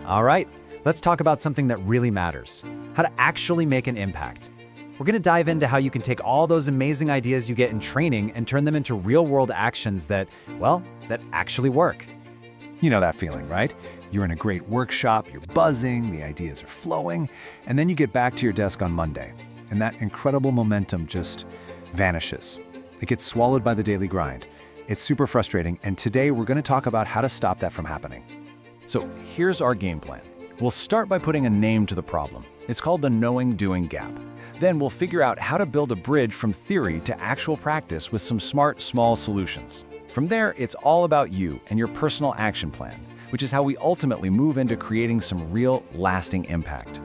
All right, let's talk about something that really matters, how to actually make an impact. We're gonna dive into how you can take all those amazing ideas you get in training and turn them into real-world actions that, well, that actually work. You know that feeling, right? You're in a great workshop, you're buzzing, the ideas are flowing, and then you get back to your desk on Monday, and that incredible momentum just vanishes. It gets swallowed by the daily grind. It's super frustrating, and today we're going to talk about how to stop that from happening. So here's our game plan. We'll start by putting a name to the problem. It's called the knowing-doing gap. Then we'll figure out how to build a bridge from theory to actual practice with some smart, small solutions. From there, it's all about you and your personal action plan, which is how we ultimately move into creating some real, lasting impact.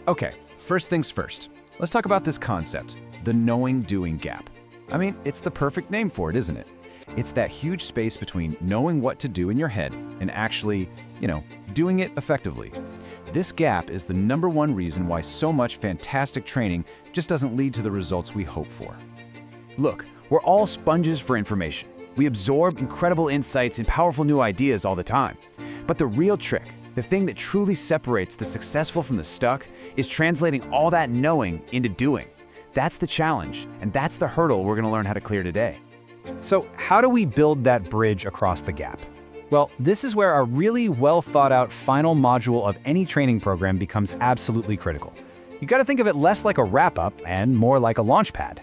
Okay, first things first. Let's talk about this concept, the knowing-doing gap. I mean, it's the perfect name for it, isn't it? It's that huge space between knowing what to do in your head and actually, doing it effectively. This gap is the #1 reason why so much fantastic training just doesn't lead to the results we hope for. Look, we're all sponges for information. We absorb incredible insights and powerful new ideas all the time. But the real trick, the thing that truly separates the successful from the stuck, is translating all that knowing into doing. That's the challenge, and that's the hurdle we're going to learn how to clear today. So how do we build that bridge across the gap? Well, this is where a really well-thought-out final module of any training program becomes absolutely critical. You got to think of it less like a wrap-up and more like a launch pad.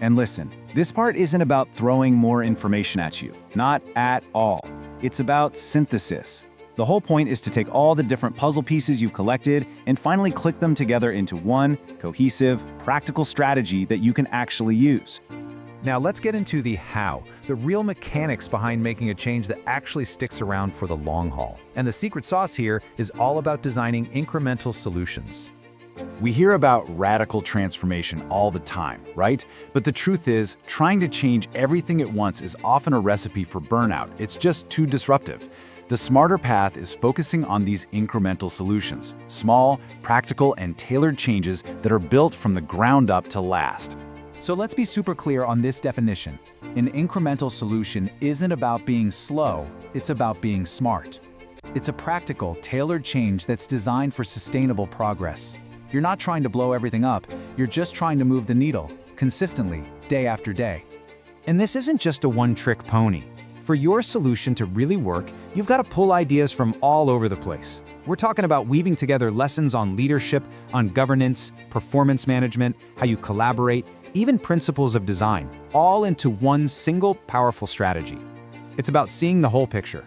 And listen, this part isn't about throwing more information at you. Not at all. It's about synthesis. The whole point is to take all the different puzzle pieces you've collected and finally click them together into one cohesive, practical strategy that you can actually use. Now let's get into the how, the real mechanics behind making a change that actually sticks around for the long haul. And the secret sauce here is all about designing incremental solutions. We hear about radical transformation all the time, right? But the truth is, trying to change everything at once is often a recipe for burnout. It's just too disruptive. The smarter path is focusing on these incremental solutions, small, practical, and tailored changes that are built from the ground up to last. So let's be super clear on this definition. An incremental solution isn't about being slow, it's about being smart. It's a practical, tailored change that's designed for sustainable progress. You're not trying to blow everything up, you're just trying to move the needle, consistently, day after day. And this isn't just a one-trick pony. For your solution to really work, you've got to pull ideas from all over the place. We're talking about weaving together lessons on leadership, on governance, performance management, how you collaborate, even principles of design, all into one single powerful strategy. It's about seeing the whole picture.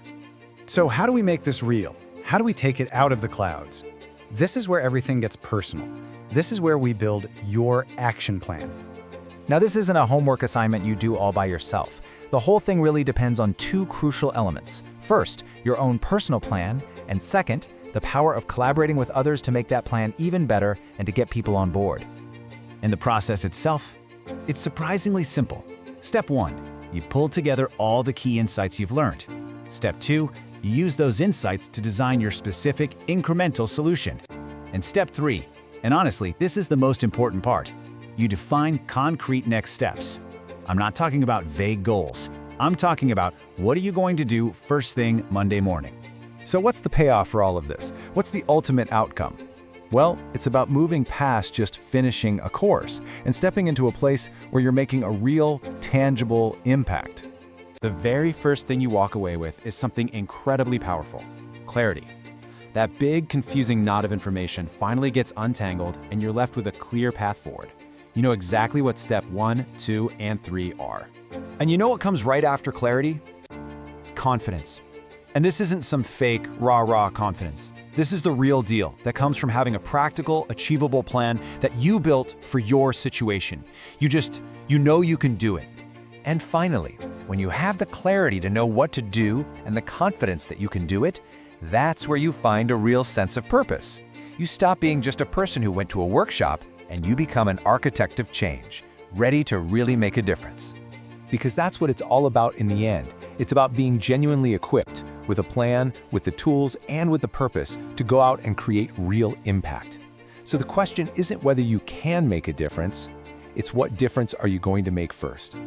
So how do we make this real? How do we take it out of the clouds? This is where everything gets personal. This is where we build your action plan. Now, this isn't a homework assignment you do all by yourself. The whole thing really depends on two crucial elements. First, your own personal plan, and second, the power of collaborating with others to make that plan even better and to get people on board. And the process itself, it's surprisingly simple. Step 1, you pull together all the key insights you've learned. Step 2, you use those insights to design your specific incremental solution. And step 3, and honestly, this is the most important part, you define concrete next steps. I'm not talking about vague goals. I'm talking about what are you going to do first thing Monday morning. So what's the payoff for all of this? What's the ultimate outcome? Well, it's about moving past just finishing a course and stepping into a place where you're making a real, tangible impact. The very first thing you walk away with is something incredibly powerful: clarity. That big, confusing knot of information finally gets untangled and you're left with a clear path forward. You know exactly what step 1, 2, and 3 are. And you know what comes right after clarity? Confidence. And this isn't some fake, rah-rah confidence. This is the real deal that comes from having a practical, achievable plan that you built for your situation. You know you can do it. And finally, when you have the clarity to know what to do and the confidence that you can do it, that's where you find a real sense of purpose. You stop being just a person who went to a workshop and you become an architect of change, ready to really make a difference. Because that's what it's all about in the end. It's about being genuinely equipped with a plan, with the tools, and with the purpose to go out and create real impact. So the question isn't whether you can make a difference, it's what difference are you going to make first.